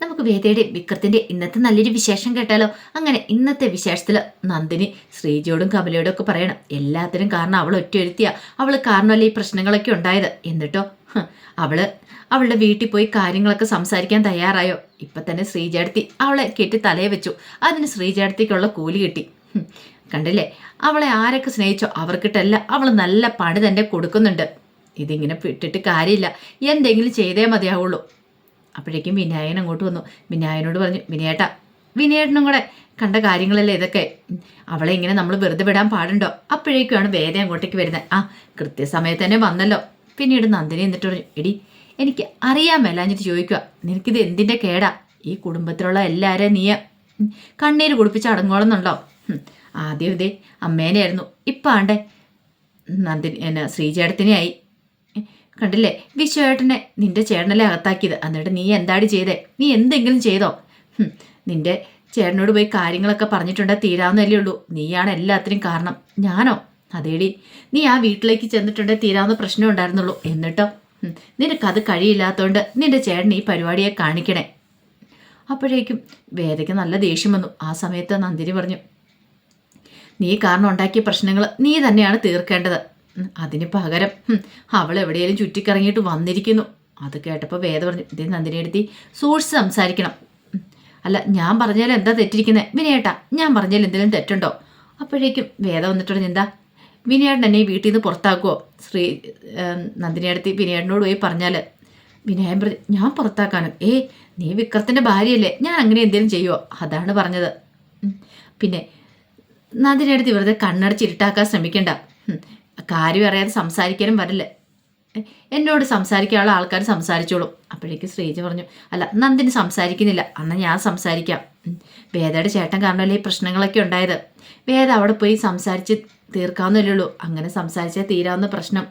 നമുക്ക് വേദയുടെ വിക്രത്തിന്റെ ഇന്നത്തെ നല്ലൊരു വിശേഷം കേട്ടാലോ. അങ്ങനെ ഇന്നത്തെ വിശേഷത്തില് നന്ദിനി ശ്രീജയോടും കമലയോടും ഒക്കെ പറയണം, എല്ലാത്തിനും കാരണം അവൾ ഒറ്റയൊരുത്തിയ, അവള് കാരണമല്ലേ ഈ പ്രശ്നങ്ങളൊക്കെ ഉണ്ടായത്. എന്നിട്ടോ അവള് അവളുടെ വീട്ടിൽ പോയി കാര്യങ്ങളൊക്കെ സംസാരിക്കാൻ തയ്യാറായോ. ഇപ്പൊ തന്നെ ശ്രീജേടത്തി അവളെ കെട്ടി തലയെ വെച്ചു. അതിന് ശ്രീജേടത്തിക്കുള്ള കൂലി കിട്ടി. കണ്ടില്ലേ, അവളെ ആരൊക്കെ സ്നേഹിച്ചോ അവർക്കിട്ടല്ല അവൾ നല്ല പണി തന്നെ കൊടുക്കുന്നുണ്ട്. ഇതിങ്ങനെ വിട്ടിട്ട് കാര്യമില്ല, എന്തെങ്കിലും ചെയ്തേ മതിയാവുള്ളൂ. അപ്പോഴേക്കും വിനായകൻ അങ്ങോട്ട് വന്നു. വിനായകനോട് പറഞ്ഞു, വിനയേട്ടനും കൂടെ കണ്ട കാര്യങ്ങളല്ലേ ഇതൊക്കെ, അവളെ ഇങ്ങനെ നമ്മൾ വെറുതെ വിടാൻ പാടുണ്ടോ. അപ്പോഴേക്കുമാണ് വേദ അങ്ങോട്ടേക്ക് വരുന്നത്. ആ കൃത്യസമയത്ത് തന്നെ വന്നല്ലോ. പിന്നീട് നന്ദിനി എന്നിട്ട് പറഞ്ഞു, എടി എനിക്ക് അറിയാൻ മേലാഞ്ഞിട്ട് ചോദിക്കുക, നിനക്കിത് എന്തിൻ്റെ കേടാ. ഈ കുടുംബത്തിലുള്ള എല്ലാവരെയും നീ കണ്ണീര് കുടിപ്പിച്ച് അടങ്ങോളെന്നുണ്ടോ. ആദ്യം ഇതേ അമ്മേനെയായിരുന്നു, ഇപ്പം ആണ്ടേ നന്ദിനി ശ്രീചേട്ടത്തിനെയായി. കണ്ടില്ലേ, വിശ്വേട്ടനെ നിന്റെ ചേട്ടനല്ലേ അകത്താക്കിയത്. എന്നിട്ട് നീ എന്താടി ചെയ്തേ, നീ എന്തെങ്കിലും ചെയ്തോ. നിന്റെ ചേട്ടനോട് പോയി കാര്യങ്ങളൊക്കെ പറഞ്ഞിട്ടുണ്ടെങ്കിൽ തീരാവുന്നതല്ലേ ഉള്ളൂ. നീയാണ് എല്ലാത്തിനും കാരണം. ഞാനോ? അതേടി, നീ ആ വീട്ടിലേക്ക് ചെന്നിട്ടുണ്ടെങ്കിൽ തീരാവുന്ന പ്രശ്നം ഉണ്ടായിരുന്നുള്ളൂ. എന്നിട്ടോ നിനക്കത് കഴിയില്ലാത്തതുകൊണ്ട് നിന്റെ ചേട്ടൻ ഈ പരിപാടിയെ കാണിക്കണേ. അപ്പോഴേക്കും വേദയ്ക്ക് നല്ല ദേഷ്യം വന്നു. ആ സമയത്ത് നന്ദിനി പറഞ്ഞു, നീ കാരണം ഉണ്ടാക്കിയ പ്രശ്നങ്ങൾ നീ തന്നെയാണ് തീർക്കേണ്ടത്. അതിന് പകരം അവൾ എവിടെയെങ്കിലും ചുറ്റിക്കറങ്ങിയിട്ട് വന്നിരിക്കുന്നു. അത് കേട്ടപ്പോൾ വേദ പറഞ്ഞു, ഇതേ നന്ദിനി എടുത്തി സൂക്ഷിച്ച് സംസാരിക്കണം. അല്ല, ഞാൻ പറഞ്ഞാലും എന്താ തെറ്റിരിക്കുന്നത് വിനയേട്ടാ, ഞാൻ പറഞ്ഞാൽ എന്തെങ്കിലും തെറ്റുണ്ടോ. അപ്പോഴേക്കും വേദ വന്നിട്ട് പറഞ്ഞു, എന്താ വിനയേട്ടൻ എന്നെ ഈ വീട്ടിൽ നിന്ന് പുറത്താക്കുമോ. നന്ദിനി എടുത്തി വിനയേട്ടനോട് പോയി പറഞ്ഞാൽ. വിനയൻ പറഞ്ഞു, ഞാൻ പുറത്താക്കാനും? നീ വിക്രത്തിൻ്റെ ഭാര്യയല്ലേ, ഞാൻ അങ്ങനെ എന്തെങ്കിലും ചെയ്യുമോ. അതാണ് പറഞ്ഞത്. പിന്നെ നന്ദിനി എടുത്ത് വെറുതെ കണ്ണടച്ചിരുട്ടാക്കാൻ ശ്രമിക്കണ്ട. കാര്യം അറിയാതെ സംസാരിക്കാനും വരില്ല. എന്നോട് സംസാരിക്കാനുള്ള ആൾക്കാർ സംസാരിച്ചോളും. അപ്പോഴേക്ക് ശ്രീജ പറഞ്ഞു, അല്ല നന്ദിനി സംസാരിക്കുന്നില്ല, എന്നാൽ ഞാൻ സംസാരിക്കാം. വേദയുടെ ചേട്ടൻ കാരണമല്ലേ ഈ പ്രശ്നങ്ങളൊക്കെ ഉണ്ടായത്. വേദ അവിടെ പോയി സംസാരിച്ച് തീർക്കാവുന്നല്ലേ ഉള്ളൂ. അങ്ങനെ സംസാരിച്ചാൽ തീരാവുന്ന പ്രശ്നം.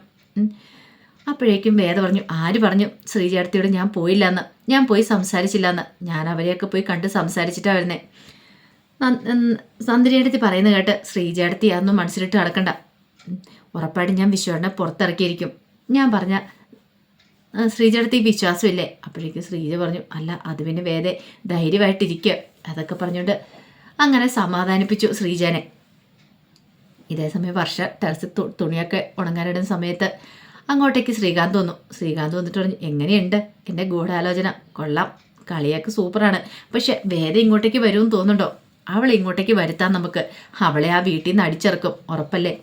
അപ്പോഴേക്കും വേദ പറഞ്ഞു, ആര് പറഞ്ഞു ശ്രീചേട്ടത്തിയോട് ഞാൻ പോയില്ല എന്ന്, ഞാൻ പോയി സംസാരിച്ചില്ല എന്ന്. ഞാൻ അവരെയൊക്കെ പോയി കണ്ട് സംസാരിച്ചിട്ടാണ് വരുന്നത്. നന്ദിനിയെടുത്ത് പറയുന്നത് കേട്ട് ശ്രീചേട്ടത്തി അതൊന്നും മനസ്സിലിട്ട് നടക്കണ്ട. ഉറപ്പായിട്ടും ഞാൻ വിശ്വാസനെ പുറത്തിറക്കിയിരിക്കും. ഞാൻ പറഞ്ഞ ശ്രീജടത്ത് ഈ വിശ്വാസമില്ലേ. അപ്പോഴേക്കും ശ്രീജ പറഞ്ഞു, അല്ല അത് പിന്നെ വേദ ധൈര്യമായിട്ടിരിക്കുക. അതൊക്കെ പറഞ്ഞുകൊണ്ട് അങ്ങനെ സമാധാനിപ്പിച്ചു ശ്രീജനെ. ഇതേസമയം വർഷ ടെറസിൽ തുണിയൊക്കെ ഉണങ്ങാനിടുന്ന സമയത്ത് അങ്ങോട്ടേക്ക് ശ്രീകാന്ത് വന്നു. ശ്രീകാന്ത് വന്നിട്ട് പറഞ്ഞു, എങ്ങനെയുണ്ട് എൻ്റെ ഗൂഢാലോചന? കൊള്ളാം, കളിയൊക്കെ സൂപ്പറാണ്. പക്ഷെ വേദ ഇങ്ങോട്ടേക്ക് വരുമെന്ന് തോന്നുന്നുണ്ടോ? അവളെ ഇങ്ങോട്ടേക്ക് വരുത്താൻ നമുക്ക്. അവളെ ആ വീട്ടിൽ നിന്ന് അടിച്ചിറക്കും, ഉറപ്പല്ലേ.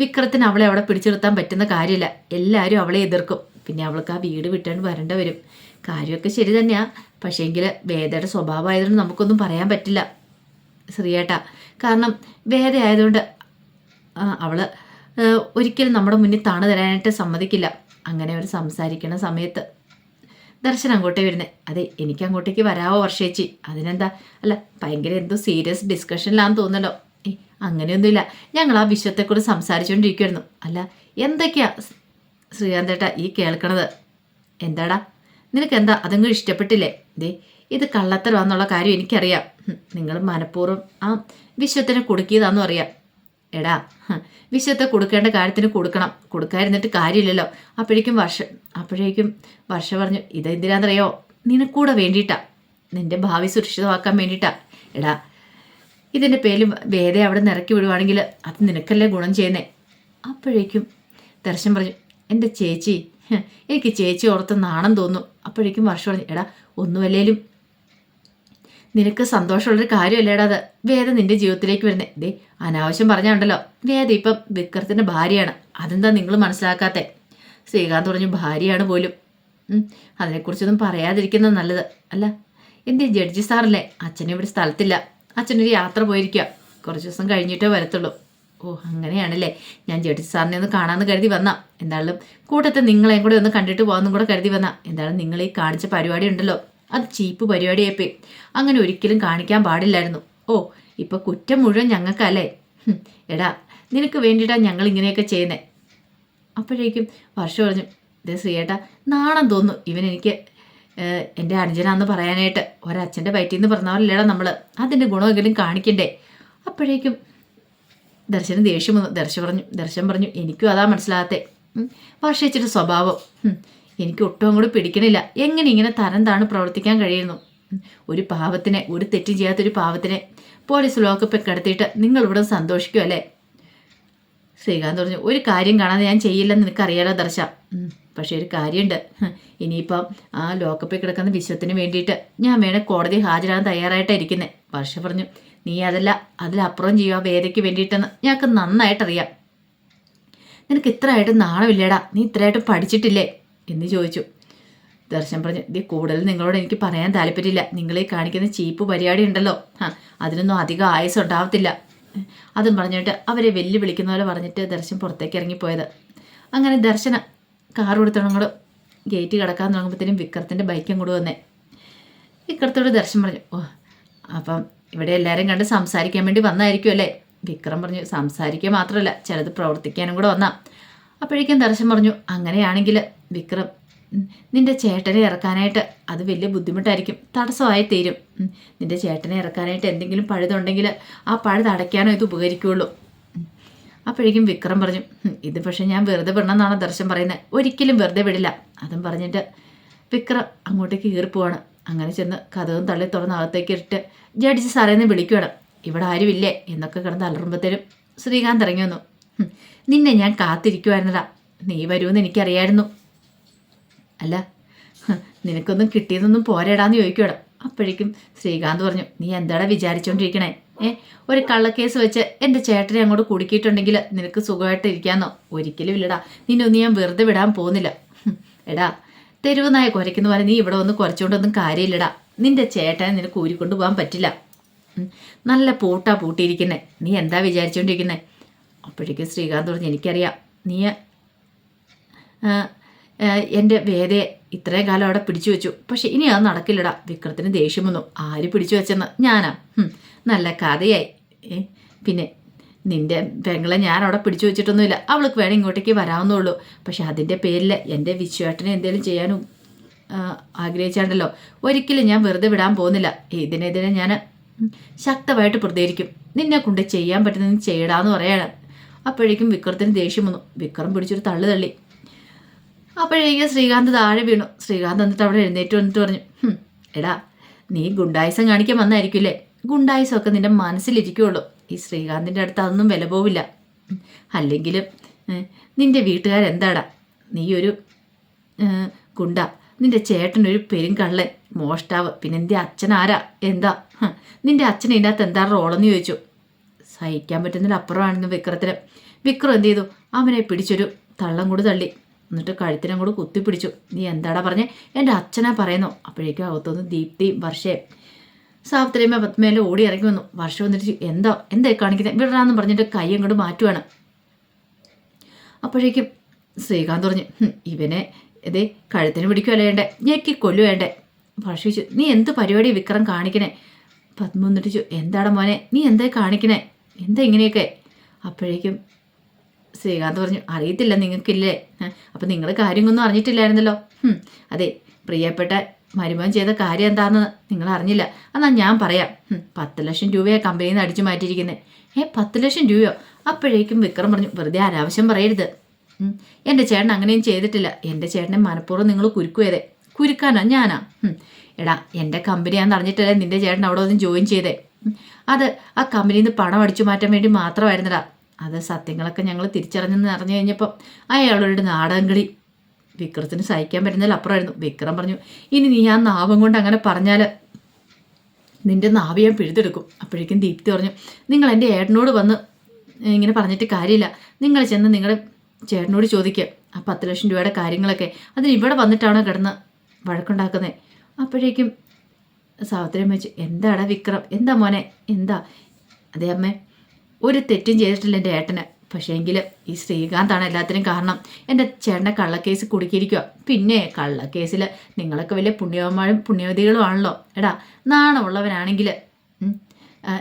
വിക്രത്തിന് അവളെ അവിടെ പിടിച്ചെടുത്താൻ പറ്റുന്ന കാര്യമില്ല. എല്ലാവരും അവളെ എതിർക്കും. പിന്നെ അവൾക്ക് ആ വീട് വിട്ടുകൊണ്ട് വരേണ്ട വരും. കാര്യമൊക്കെ ശരി തന്നെയാണ്. പക്ഷേങ്കിൽ വേദയുടെ സ്വഭാവമായതുകൊണ്ട് നമുക്കൊന്നും പറയാൻ പറ്റില്ല ശ്രീയേട്ടാ. കാരണം വേദ ആയതുകൊണ്ട് അവള് ഒരിക്കലും നമ്മുടെ മുന്നിൽ താണു തരാനായിട്ട് സമ്മതിക്കില്ല. അങ്ങനെ അവർ സംസാരിക്കണ സമയത്ത് ദർശൻ അങ്ങോട്ടേ വരുന്നത്. അതെ, എനിക്ക് അങ്ങോട്ടേക്ക് വരാവോ വർഷേച്ചി? അതിനെന്താ? അല്ല, ഭയങ്കര എന്തോ സീരിയസ് ഡിസ്കഷനിലാന്ന് തോന്നല്ലോ. അങ്ങനെയൊന്നുമില്ല, ഞങ്ങൾ ആ വിശ്വത്തെക്കുറിച്ച് സംസാരിച്ചുകൊണ്ടിരിക്കുമായിരുന്നു. അല്ല, എന്തൊക്കെയാ ശ്രീകാന്തേട്ടാ ഈ കേൾക്കണത്? എന്താടാ നിനക്കെന്താ അതങ്ങ് ഇഷ്ടപ്പെട്ടില്ലേ? ഇത് കള്ളത്തരമാണെന്നുള്ള കാര്യം എനിക്കറിയാം. നിങ്ങൾ മനഃപൂർവ്വം ആ വിശ്വത്തിനെ കൊടുക്കിയതാണെന്നും അറിയാം. എടാ, വിശ്വത്തെ കൊടുക്കേണ്ട കാര്യത്തിന് കൊടുക്കാതിരുന്നിട്ട് കാര്യമില്ലല്ലോ. അപ്പോഴേക്കും വർഷ പറഞ്ഞു, ഇതെന്തിനാണെന്നറിയോ? നിനക്കൂടെ വേണ്ടിയിട്ടാ, നിന്റെ ഭാവി സുരക്ഷിതമാക്കാൻ വേണ്ടിയിട്ടാ. എടാ, ഇതിൻ്റെ പേരിൽ വേദ അവിടെ നിന്ന് ഇറക്കി വിടുവാണെങ്കിൽ അത് നിനക്കല്ലേ ഗുണം ചെയ്യുന്നേ. അപ്പോഴേക്കും ദർശൻ പറഞ്ഞു, എൻ്റെ ചേച്ചി, എനിക്ക് ചേച്ചി ഓർത്ത് നാണം തോന്നുന്നു. അപ്പോഴേക്കും വർഷം പറഞ്ഞു, എടാ ഒന്നുമല്ലേലും നിനക്ക് സന്തോഷമുള്ളൊരു കാര്യമല്ലേടാ അത്. വേദ നിന്റെ ജീവിതത്തിലേക്ക് വരുന്നേ. അനാവശ്യം പറഞ്ഞുണ്ടല്ലോ, വേദ ഇപ്പം വിക്രത്തിൻ്റെ ഭാര്യയാണ്. അതെന്താ നിങ്ങൾ മനസ്സിലാക്കാത്തേ? ശ്രീകാന്ത് പറഞ്ഞു, ഭാര്യയാണ് പോലും. അതിനെക്കുറിച്ചൊന്നും പറയാതിരിക്കുന്നത് നല്ലത്. അല്ല, എൻ്റെ ജഡ്ജി സാറല്ലേ, അച്ഛനെ ഇവിടെ സ്ഥലത്തില്ല. അച്ഛനൊരു യാത്ര പോയിരിക്കുക, കുറച്ച് ദിവസം കഴിഞ്ഞിട്ടേ വരത്തുള്ളൂ. ഓ അങ്ങനെയാണല്ലേ. ഞാൻ ജഡ്ജി സാറിനെ ഒന്ന് കാണാമെന്ന് കരുതി വന്നാ. എന്തായാലും കൂട്ടത്തിൽ നിങ്ങളെയും കൂടെ ഒന്ന് കണ്ടിട്ട് പോകാമെന്നും കൂടെ കരുതി വന്നാ. എന്തായാലും നിങ്ങൾ ഈ കാണിച്ച പരിപാടി ഉണ്ടല്ലോ, അത് ചീപ്പ് പരിപാടിയായിപ്പോയി. അങ്ങനെ ഒരിക്കലും കാണിക്കാൻ പാടില്ലായിരുന്നു. ഓ, ഇപ്പം കുറ്റം മുഴുവൻ ഞങ്ങൾക്കല്ലേ. എടാ, നിനക്ക് വേണ്ടിയിട്ടാണ് ഞങ്ങൾ ഇങ്ങനെയൊക്കെ ചെയ്യുന്നത്. അപ്പോഴേക്കും വർഷം പറഞ്ഞു, ഇതേ ശ്രീയേട്ടാ, നാണം തോന്നുന്നു ഇവനെനിക്ക് എൻ്റെ അനുജനാന്ന് പറയാനായിട്ട്. ഒരച്ഛൻ്റെ വയറ്റിൽ നിന്ന് പറഞ്ഞവരല്ലേടാ നമ്മൾ, അതിൻ്റെ ഗുണമെങ്കിലും കാണിക്കണ്ടേ. അപ്പോഴേക്കും ദർശന് ദേഷ്യം വന്നു. ദർശൻ പറഞ്ഞു, എനിക്കും അതാ മനസ്സിലാകത്തെ. വർഷിച്ചിട്ട് സ്വഭാവം എനിക്ക് ഒട്ടും അങ്ങോട്ട് പിടിക്കണില്ല. എങ്ങനെ ഇങ്ങനെ തരം താണ് പ്രവർത്തിക്കാൻ കഴിയുന്നു? ഒരു പാവത്തിനെ, ഒരു തെറ്റും ചെയ്യാത്തൊരു പാവത്തിനെ പോലീസ് ലോക്കപ്പിൽ കിടത്തിയിട്ട് നിങ്ങളിവിടെ സന്തോഷിക്കുമല്ലേ? ശ്രീകാന്ത് പറഞ്ഞു, ഒരു കാര്യം കാണാതെ ഞാൻ ചെയ്യില്ലെന്ന് നിനക്കറിയാലോ ദർശ. പക്ഷേ ഒരു കാര്യമുണ്ട്. ഇനിയിപ്പം ആ ലോക്കപ്പിൽ കിടക്കുന്ന വിശ്വത്തിന് വേണ്ടിയിട്ട് ഞാൻ വേണേൽ കോടതി ഹാജരാകാൻ തയ്യാറായിട്ടായിരിക്കുന്നത്. വർഷ പറഞ്ഞു, നീ അതിലപ്പുറം ചെയ്യുക വേദയ്ക്ക് വേണ്ടിയിട്ടെന്ന് ഞങ്ങൾക്ക് നന്നായിട്ടറിയാം. നിനക്ക് ഇത്രയായിട്ട് നാണമില്ലേടാ? നീ ഇത്രയായിട്ട് പഠിച്ചിട്ടില്ലേ എന്ന് ചോദിച്ചു. ദർശൻ പറഞ്ഞു, ഇത് കൂടുതൽ നിങ്ങളോട് എനിക്ക് പറയാൻ താല്പര്യമില്ല. നിങ്ങളീ കാണിക്കുന്ന ചീപ്പ് പരിപാടി ഉണ്ടല്ലോ, അതിനൊന്നും അധികം ആയുസ് ഉണ്ടാവത്തില്ല. അതും പറഞ്ഞിട്ട് അവരെ വെല്ലുവിളിക്കുന്ന പോലെ പറഞ്ഞിട്ട് ദർശൻ പുറത്തേക്ക് ഇറങ്ങിപ്പോയത്. അങ്ങനെ ദർശന കാർ കൊടുത്തങ്ങോട്ട് ഗേറ്റ് കിടക്കാൻ തുടങ്ങുമ്പോഴത്തേനും വിക്രത്തിൻ്റെ ബൈക്ക് അങ്ങോട്ട് വന്നേ. വിക്രത്തോട് ദർശൻ പറഞ്ഞു, ഓ അപ്പം ഇവിടെ എല്ലാവരും കണ്ട് സംസാരിക്കാൻ വേണ്ടി വന്നായിരിക്കും അല്ലേ? വിക്രം പറഞ്ഞു, സംസാരിക്കുക മാത്രമല്ല ചിലത് പ്രവർത്തിക്കാനും കൂടെ വന്നാ. അപ്പോഴേക്കും ദർശൻ പറഞ്ഞു, അങ്ങനെയാണെങ്കിൽ വിക്രം, നിന്റെ ചേട്ടനെ ഇറക്കാനായിട്ട് അത് വലിയ ബുദ്ധിമുട്ടായിരിക്കും, തടസ്സമായി തീരും. നിന്റെ ചേട്ടനെ ഇറക്കാനായിട്ട് എന്തെങ്കിലും പഴുതുണ്ടെങ്കിൽ ആ പഴുത് അടയ്ക്കാനോ ഇത് ഉപകരിക്കുകയുള്ളൂ. അപ്പോഴേക്കും വിക്രം പറഞ്ഞു, ഇത് പക്ഷേ ഞാൻ വെറുതെ വിടണമെന്നാണ് ദർശൻ പറയുന്നത്. ഒരിക്കലും വെറുതെ വിടില്ല. അതും പറഞ്ഞിട്ട് വിക്രം അങ്ങോട്ടേക്ക് കീറിപ്പോവാണ്. അങ്ങനെ ചെന്ന് കഥവും തള്ളി തുറന്ന് അകത്തേക്ക് ഇട്ട് ജഡ്ജി സാറേന്ന് വിളിക്കുകയാണ്. ഇവിടെ ആരുമില്ലേ എന്നൊക്കെ കിടന്ന് അലറുമ്പത്തേനും ശ്രീകാന്ത് ഇറങ്ങി വന്നു. നിന്നെ ഞാൻ കാത്തിരിക്കുമായിരുന്നടാ, നീ വരുമെന്ന് എനിക്കറിയായിരുന്നു. അല്ല, നിനക്കൊന്നും കിട്ടിയതൊന്നും പോരേടാന്ന് ചോദിക്കണം. അപ്പോഴേക്കും ശ്രീകാന്ത് പറഞ്ഞു, നീ എന്താടാ വിചാരിച്ചോണ്ടിരിക്കണേ? ഒരു കള്ളക്കേസ് വെച്ച് എൻ്റെ ചേട്ടനെ അങ്ങോട്ട് കുടുക്കിയിട്ടുണ്ടെങ്കിൽ നിനക്ക് സുഖമായിട്ട് ഇരിക്കാമെന്നോ? ഒരിക്കലും ഇല്ലടാ, നിന്നൊന്നും ഞാൻ വെറുതെ വിടാൻ പോകുന്നില്ല. എടാ, തെരുവ് നായ കുരയ്ക്കുന്ന പോലെ നീ ഇവിടെ വന്ന് കുരച്ചുകൊണ്ടൊന്നും കാര്യമില്ലടാ. നിന്റെ ചേട്ടനെ നിനക്ക് ഊരിക്കൊണ്ടു പോകാൻ പറ്റില്ല. നല്ല പൂട്ടിയിരിക്കുന്നേ. നീ എന്താ വിചാരിച്ചോണ്ടിരിക്കുന്നേ? അപ്പോഴേക്കും ശ്രീകാന്ത് പറഞ്ഞു, എനിക്കറിയാം നീ എൻ്റെ വേദയെ ഇത്രയും കാലം അവിടെ പിടിച്ചു വെച്ചു. പക്ഷെ ഇനി അത് നടക്കില്ലടാ. വിക്രത്തിന് ദേഷ്യം വന്നു. ആര് പിടിച്ചു വെച്ചെന്ന്? ഞാനാ. നല്ല കഥയായി. പിന്നെ നിന്റെ പെങ്ങളെ ഞാൻ അവിടെ പിടിച്ചു വെച്ചിട്ടൊന്നുമില്ല. അവൾക്ക് വേണം ഇങ്ങോട്ടേക്ക് വരാവുന്നുള്ളൂ. പക്ഷെ അതിൻ്റെ പേരിൽ എൻ്റെ വിശ്വേട്ടനെ എന്തെങ്കിലും ചെയ്യാനും ആഗ്രഹിച്ചാണ്ടല്ലോ, ഒരിക്കലും ഞാൻ വെറുതെ വിടാൻ പോകുന്നില്ല. ഇതിനെതിരെ ഞാൻ ശക്തമായിട്ട് പ്രതികരിക്കും. നിന്നെ കൊണ്ട് ചെയ്യാൻ പറ്റുന്നത് ചെയ്യടാന്ന് പറയാണ്. അപ്പോഴേക്കും വിക്രത്തിന് ദേഷ്യം വന്നു. വിക്രം പിടിച്ചൊരു തള്ളി. അപ്പോഴേക്കും ശ്രീകാന്ത് താഴെ വീണു. ശ്രീകാന്ത് എന്നിട്ട് അവിടെ എഴുന്നേറ്റ് വന്നിട്ട് പറഞ്ഞു, എടാ, നീ ഗുണ്ടായുസം കാണിക്കാൻ വന്നായിരിക്കില്ലേ? ഗുണ്ടായുസമൊക്കെ നിന്റെ മനസ്സിലിരിക്കുള്ളൂ. ഈ ശ്രീകാന്തിൻ്റെ അടുത്ത് അതൊന്നും വില പോവില്ല. അല്ലെങ്കിലും നിന്റെ വീട്ടുകാരെന്താടാ? നീ ഒരു ഗുണ്ട, നിന്റെ ചേട്ടനൊരു പെരുങ്കള്ളൻ, മോഷ്ടാവ്, പിന്നെ നിന്റെ അച്ഛനാരാ? എന്താ നിന്റെ അച്ഛൻ ഇതിനകത്ത് എന്താ റോളെന്ന് ചോദിച്ചു. സഹിക്കാൻ പറ്റുന്നതിൽ അപ്പുറമാണെന്ന് വിക്രത്തിന്. വിക്രം എന്ത് ചെയ്തു? അവനെ പിടിച്ചൊരു തള്ളം കൂടി തള്ളി. എന്നിട്ട് കഴുത്തിനും കൂടെ കുത്തിപ്പിടിച്ചു. നീ എന്താടാ പറഞ്ഞേ? എൻ്റെ അച്ഛനാ പറയുന്നു. അപ്പോഴേക്കും അകത്തുനിന്ന് ദീപ്തിയും വർഷയും സാവിത്രിയമ്മ പത്മേലെ ഓടി ഇറങ്ങി വന്നു. വർഷം വന്നിട്ട് എന്തായി കാണിക്കുന്നത്? വിടറാന്ന് പറഞ്ഞിട്ട് കൈ അങ്ങോട്ട് മാറ്റുവാണ്. അപ്പോഴേക്കും ശ്രീകാന്ത് പറഞ്ഞു, ഇവനെ ഇതേ കഴുത്തിന് പിടിക്കുമല്ലേ വേണ്ടേ, ഞെക്കി കൊല്ലു വേണ്ടേ? വർഷ ചോദിച്ചു, നീ എന്ത് പരിപാടി വിക്രം കാണിക്കണേ? പത്മ വന്നിട്ട് ചോദിച്ചു, എന്താടാ മോനെ നീ എന്തായി കാണിക്കണേ? എന്താ ഇങ്ങനെയൊക്കെ? അപ്പോഴേക്കും ശ്രീകാന്ത് പറഞ്ഞു, അറിയത്തില്ല നിങ്ങൾക്കില്ലേ? അപ്പം നിങ്ങൾ കാര്യമൊന്നും അറിഞ്ഞിട്ടില്ലായിരുന്നല്ലോ. അതെ, പ്രിയപ്പെട്ട മരുമകൻ ചെയ്ത കാര്യം എന്താണെന്ന് നിങ്ങൾ അറിഞ്ഞില്ല. എന്നാൽ ഞാൻ പറയാം. 10 ലക്ഷം രൂപയാണ് കമ്പനിയിൽ നിന്ന് അടിച്ചു മാറ്റിയിരിക്കുന്നത്. 10 ലക്ഷം രൂപയോ? അപ്പോഴേക്കും വിക്രം പറഞ്ഞു, വെറുതെ അനാവശ്യം പറയരുത്. എൻ്റെ ചേട്ടൻ അങ്ങനെയും ചെയ്തിട്ടില്ല. എൻ്റെ ചേട്ടനെ മനഃപൂർവ്വം നിങ്ങൾ കുരുക്കുവേതേ. കുരുക്കാനോ? ഞാനാ? എടാ, എൻ്റെ കമ്പനിയാണെന്ന് അറിഞ്ഞിട്ടല്ലേ നിൻ്റെ ചേട്ടൻ അവിടെ ഒന്നും ജോയിൻ ചെയ്തേ. അത് ആ കമ്പനിയിൽ നിന്ന് പണം അടിച്ചു മാറ്റാൻ വേണ്ടി മാത്രമായിരുന്നടാ. അത് സത്യങ്ങളൊക്കെ ഞങ്ങൾ തിരിച്ചറിഞ്ഞെന്ന് അറിഞ്ഞു കഴിഞ്ഞപ്പോൾ അയാളുടെ നാടകം കളി വിക്രത്തിന് സഹിക്കാൻ പറ്റുന്നതിൽ അപ്പുറമായിരുന്നു. വിക്രം പറഞ്ഞു, ഇനി നീ ആ നാവം കൊണ്ട് അങ്ങനെ പറഞ്ഞാൽ നിൻ്റെ നാവ് ഞാൻ പിഴുതെടുക്കും. അപ്പോഴേക്കും ദീപ്തി പറഞ്ഞു, നിങ്ങൾ എൻ്റെ ഏട്ടനോട് വന്ന് ഇങ്ങനെ പറഞ്ഞിട്ട് കാര്യമില്ല. നിങ്ങൾ ചെന്ന് നിങ്ങളുടെ ചേട്ടനോട് ചോദിക്കുക ആ 10 ലക്ഷം രൂപയുടെ കാര്യങ്ങളൊക്കെ. അതിന് ഇവിടെ വന്നിട്ടാണോ കിടന്ന് വഴക്കുണ്ടാക്കുന്നത്? അപ്പോഴേക്കും സാവിത്രിയമ്മ വെച്ചു, എന്താടാ വിക്രം? എന്താ മോനെ? എന്താ? അതേ അമ്മേ, ഒരു തെറ്റും ചെയ്തിട്ടില്ല എൻ്റെ ഏട്ടന്. പക്ഷേ എങ്കിൽ ഈ ശ്രീകാന്താണ് എല്ലാത്തിനും കാരണം. എൻ്റെ ചേട്ടനെ കള്ളക്കേസ് കുടുക്കിയിരിക്കുക. പിന്നെ കള്ളക്കേസിൽ നിങ്ങളൊക്കെ വലിയ പുണ്യവതികളും ആണല്ലോ. എടാ, നാണമുള്ളവനാണെങ്കിൽ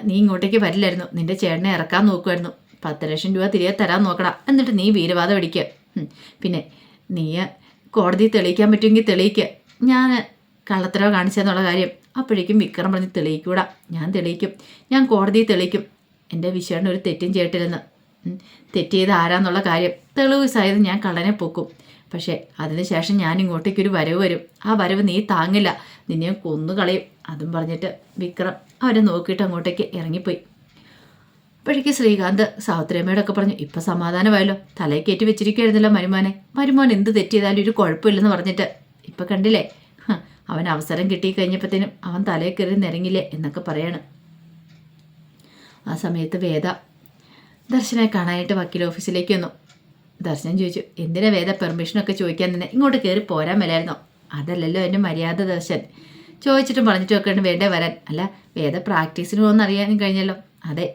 നീ ഇങ്ങോട്ടേക്ക് വരില്ലായിരുന്നു. നിൻ്റെ ചേട്ടനെ ഇറക്കാൻ നോക്കുമായിരുന്നു. 10 ലക്ഷം രൂപ തിരികെ തരാൻ നോക്കടാ. എന്നിട്ട് നീ വീരവാദം അടിക്കുക. പിന്നെ നീ കോടതി തെളിയിക്കാൻ പറ്റുമെങ്കിൽ തെളിയിക്കുക. ഞാൻ കള്ളത്തരവ് കാണിച്ചെന്നുള്ള കാര്യം. അപ്പോഴേക്കും വിക്രം പറഞ്ഞ്, തെളിയിക്കൂടാ, ഞാൻ തെളിയിക്കും. ഞാൻ കോടതിയിൽ തെളിയിക്കും എൻ്റെ വിശ്വന് ഒരു തെറ്റും ചെയ്തിട്ടില്ലെന്ന്. തെറ്റ് ചെയ്ത് ആരാന്നുള്ള കാര്യം തെളിവ് സഹിതം ഞാൻ കള്ളനെ പൊക്കും. പക്ഷേ അതിനുശേഷം ഞാൻ ഇങ്ങോട്ടേക്കൊരു വരവ് വരും. ആ വരവ് നീ താങ്ങില്ല, നിന്നെ കൊന്നു കളയും. അതും പറഞ്ഞിട്ട് വിക്രം അവരെ നോക്കിയിട്ട് അങ്ങോട്ടേക്ക് ഇറങ്ങിപ്പോയി. അപ്പോഴേക്ക് ശ്രീകാന്ത് സാവിത്രിയമ്മയോടൊക്കെ പറഞ്ഞു, ഇപ്പം സമാധാനമായല്ലോ, തലയിൽ കയറ്റി വെച്ചിരിക്കുമായിരുന്നല്ലോ മരുമോൻ എന്ത് തെറ്റ് ചെയ്താലും ഒരു കുഴപ്പമില്ലെന്ന് പറഞ്ഞിട്ട്. ഇപ്പം കണ്ടില്ലേ, അവൻ അവസരം കിട്ടി കഴിഞ്ഞപ്പോഴത്തേനും അവൻ തലയിൽ കയറി നിരങ്ങില്ലേ എന്നൊക്കെ പറയാണ്. ആ സമയത്ത് വേദ ദർശനെ കാണാനായിട്ട് വക്കീൽ ഓഫീസിലേക്ക് വന്നു. ദർശനം ചോദിച്ചു, എന്തിനാ വേദ പെർമിഷനൊക്കെ ചോദിക്കാൻ തന്നെ ഇങ്ങോട്ട് കയറി പോരാൻ മേലായിരുന്നോ? അതല്ലല്ലോ എൻ്റെ മര്യാദ ദർശൻ. ചോദിച്ചിട്ടും പറഞ്ഞിട്ടും ഒക്കെ ഉണ്ട് വേണ്ടേ വരാൻ. അല്ല വേദ പ്രാക്ടീസിന് പോകുമെന്ന് അറിയാനും കഴിഞ്ഞല്ലോ. അതെ,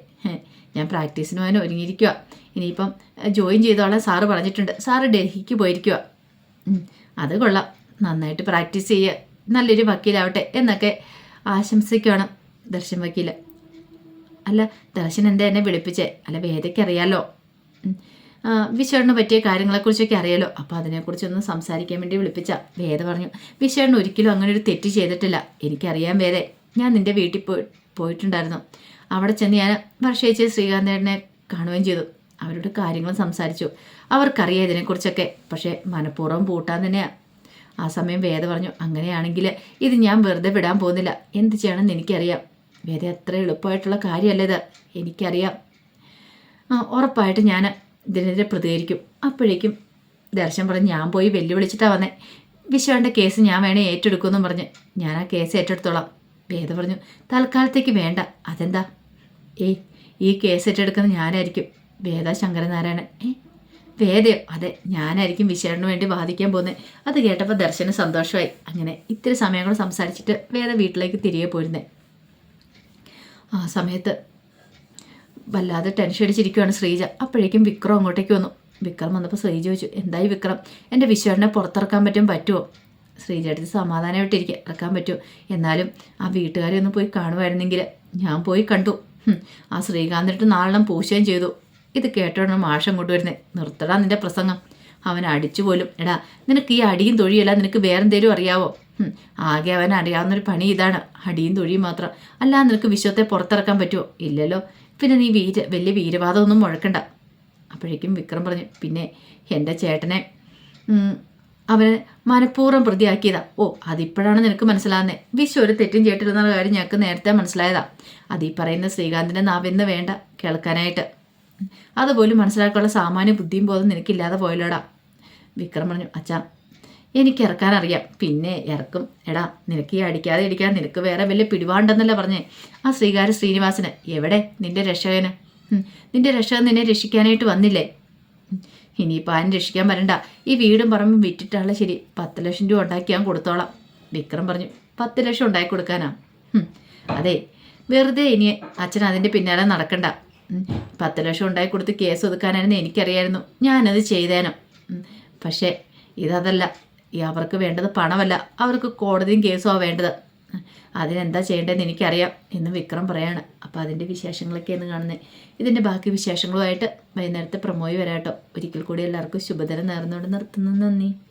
ഞാൻ പ്രാക്ടീസിന് പോകാൻ ഒരുങ്ങിയിരിക്കുക. ഇനിയിപ്പം ജോയിൻ ചെയ്തോളാം സാറ് പറഞ്ഞിട്ടുണ്ട്. സാറ് ഡൽഹിക്ക് പോയിരിക്കുക. അത് കൊള്ളാം, നന്നായിട്ട് പ്രാക്ടീസ് ചെയ്യുക, നല്ലൊരു വക്കീലാവട്ടെ എന്നൊക്കെ ആശംസിക്കുകയാണ് ദർശൻ വക്കീൽ. അല്ല ദർശൻ എന്താ എന്നെ വിളിപ്പിച്ചേ? അല്ല വേദയ്ക്ക് അറിയാലോ, വിശ്വണ്ണന് പറ്റിയ കാര്യങ്ങളെക്കുറിച്ചൊക്കെ അറിയാലോ, അപ്പോൾ അതിനെക്കുറിച്ചൊന്ന് സംസാരിക്കാൻ വേണ്ടി വിളിപ്പിച്ച. വേദ പറഞ്ഞു, വിശ്വണ്ണൻ ഒരിക്കലും അങ്ങനെ ഒരു തെറ്റ് ചെയ്തിട്ടില്ല. എനിക്കറിയാം വേദേ, ഞാൻ നിൻ്റെ വീട്ടിൽ പോയിട്ടുണ്ടായിരുന്നു. അവിടെ ചെന്ന് ഞാൻ വർഷയിച്ച് ശ്രീകാന്തേട്ടനെ കാണുകയും ചെയ്തു. അവരോട് കാര്യങ്ങൾ സംസാരിച്ചു. അവർക്കറിയാം ഇതിനെക്കുറിച്ചൊക്കെ, പക്ഷേ മനഃപൂർവ്വം പൂട്ടാൻ തന്നെയാണ്. ആ സമയം വേദ പറഞ്ഞു, അങ്ങനെയാണെങ്കിൽ ഇത് ഞാൻ വെറുതെ വിടാൻ പോകുന്നില്ല. എന്ത് ചെയ്യണമെന്ന് എനിക്കറിയാം. വേദ അത്ര എളുപ്പമായിട്ടുള്ള കാര്യമല്ല ഇത്, എനിക്കറിയാം. ഉറപ്പായിട്ട് ഞാൻ ഇതിനെതിരെ പ്രതികരിക്കും. അപ്പോഴേക്കും ദർശൻ പറഞ്ഞ്, ഞാൻ പോയി വെല്ലുവിളിച്ചിട്ടാണ് വന്നേ. വിശ്വൻ്റെ കേസ് ഞാൻ വേണേ ഏറ്റെടുക്കുമെന്നും പറഞ്ഞ്, ഞാൻ ആ കേസ് ഏറ്റെടുത്തോളാം. വേദ പറഞ്ഞു, തൽക്കാലത്തേക്ക് വേണ്ട. അതെന്താ? ഈ കേസ് ഏറ്റെടുക്കുന്നത് ഞാനായിരിക്കും. വേദ ശങ്കരനാരായണൻ. വേദയോ? അതെ, ഞാനായിരിക്കും വിശ്വന് വേണ്ടി വാദിക്കാൻ പോകുന്നത്. അത് കേട്ടപ്പോൾ ദർശന് സന്തോഷമായി. അങ്ങനെ ഇത്തിരി സമയം കൂടെ സംസാരിച്ചിട്ട് വേദ വീട്ടിലേക്ക് തിരികെ പോയിരുന്നേ. ആ സമയത്ത് വല്ലാതെ ടെൻഷൻ അടിച്ചിരിക്കുകയാണ് ശ്രീജ. അപ്പോഴേക്കും വിക്രം അങ്ങോട്ടേക്ക് വന്നു. വിക്രം വന്നപ്പോൾ ശ്രീജ ചോദിച്ചു, എന്തായി വിക്രം, എൻ്റെ വിശ്വനെ പുറത്തിറക്കാൻ പറ്റുമോ? ശ്രീജ അടുത്ത് സമാധാനമായിട്ടിരിക്കുക, ഇറക്കാൻ പറ്റുമോ? എന്നാലും ആ വീട്ടുകാരെ ഒന്ന് പോയി കാണുമായിരുന്നെങ്കിൽ. ഞാൻ പോയി കണ്ടു. ആ ശ്രീകാന്തിട്ട് നാളെ പൂശുകയും ചെയ്തു. ഇത് കേട്ടോണ്ട് മാഷം കൊണ്ടുവരുന്നേ. നിർത്തടാ നിന്റെ പ്രസംഗം. അവൻ അടിച്ചു പോലും. എടാ, നിനക്ക് ഈ അടിയും തൊഴിയല്ല, നിനക്ക് വേറെന്തേലും അറിയാവോ? ആകെ അവൻ അറിയാവുന്നൊരു പണി ഇതാണ്, അടിയും തൊഴിയും മാത്രം. അല്ലാതെ നിനക്ക് വിശ്വത്തെ പുറത്തിറക്കാൻ പറ്റുമോ? ഇല്ലല്ലോ. പിന്നെ നീ വലിയ വീരവാദമൊന്നും മുഴക്കണ്ട. അപ്പോഴേക്കും വിക്രം പറഞ്ഞു, പിന്നെ എൻ്റെ ചേട്ടനെ അവനെ മനഃപൂർവ്വം പ്രതിയാക്കിയതാ. ഓ, അതിപ്പോഴാണ് നിനക്ക് മനസ്സിലാകുന്നേ. വിശ്വ ഒരു തെറ്റും ചെയ്തിരുന്ന കാര്യം ഞങ്ങൾക്ക് നേരത്തെ മനസ്സിലായതാ. അതീ പറയുന്ന ശ്രീകാന്തിൻ്റെ നാവെന്ന് വേണ്ട കേൾക്കാനായിട്ട്. അതുപോലും മനസ്സിലാക്കാനുള്ള സാമാന്യ ബുദ്ധിയും ബോധം നിനക്കില്ലാതെ പോയല്ലോടാ. വിക്രം പറഞ്ഞു, അച്ഛാ എനിക്ക് ഇറക്കാനറിയാം, പിന്നെ ഇറക്കും. എടാ, നിനക്ക് ഈ അടിക്കാതെ ഇടിക്കാൻ നിനക്ക് വേറെ വലിയ പിടിവാണ്ടെന്നല്ല പറഞ്ഞേ ആ ശ്രീനിവാസന്. എവിടെ നിന്റെ രക്ഷകന്? നിന്റെ രക്ഷകൻ നിന്നെ രക്ഷിക്കാനായിട്ട് വന്നില്ലേ? ഇനിയിപ്പോൾ ആരും രക്ഷിക്കാൻ വരണ്ട. ഈ വീടും പറമ്പും വിറ്റിട്ടാണ് ശരി, 10 ലക്ഷം രൂപ ഉണ്ടാക്കി ഞാൻ കൊടുത്തോളാം. വിക്രം പറഞ്ഞു, 10 ലക്ഷം ഉണ്ടാക്കി കൊടുക്കാനാ? അതെ, വെറുതെ ഇനി അച്ഛൻ അതിൻ്റെ പിന്നാലെ നടക്കണ്ട. 10 ലക്ഷം ഉണ്ടാക്കി കൊടുത്ത് കേസ് ഒതുക്കാനായിരുന്നു എനിക്കറിയായിരുന്നു, ഞാനത് ചെയ്തേനോ. പക്ഷേ ഇതല്ല, അവർക്ക് വേണ്ടത് പണമല്ല, അവർക്ക് കോടതിയും കേസുമാണ് വേണ്ടത്. അതിനെന്താ ചെയ്യേണ്ടതെന്ന് എനിക്കറിയാം എന്ന് വിക്രം പറയാണ്. അപ്പോൾ അതിൻ്റെ വിശേഷങ്ങളൊക്കെയാണ് കാണുന്നത്. ഇതിൻ്റെ ബാക്കി വിശേഷങ്ങളുമായിട്ട് വൈകുന്നേരത്തെ പ്രമോയി വരാട്ടോ. ഒരിക്കൽ കൂടി എല്ലാവർക്കും ശുഭദിനം നേർന്നുകൊണ്ട് നിർത്തുന്നു. നന്ദി.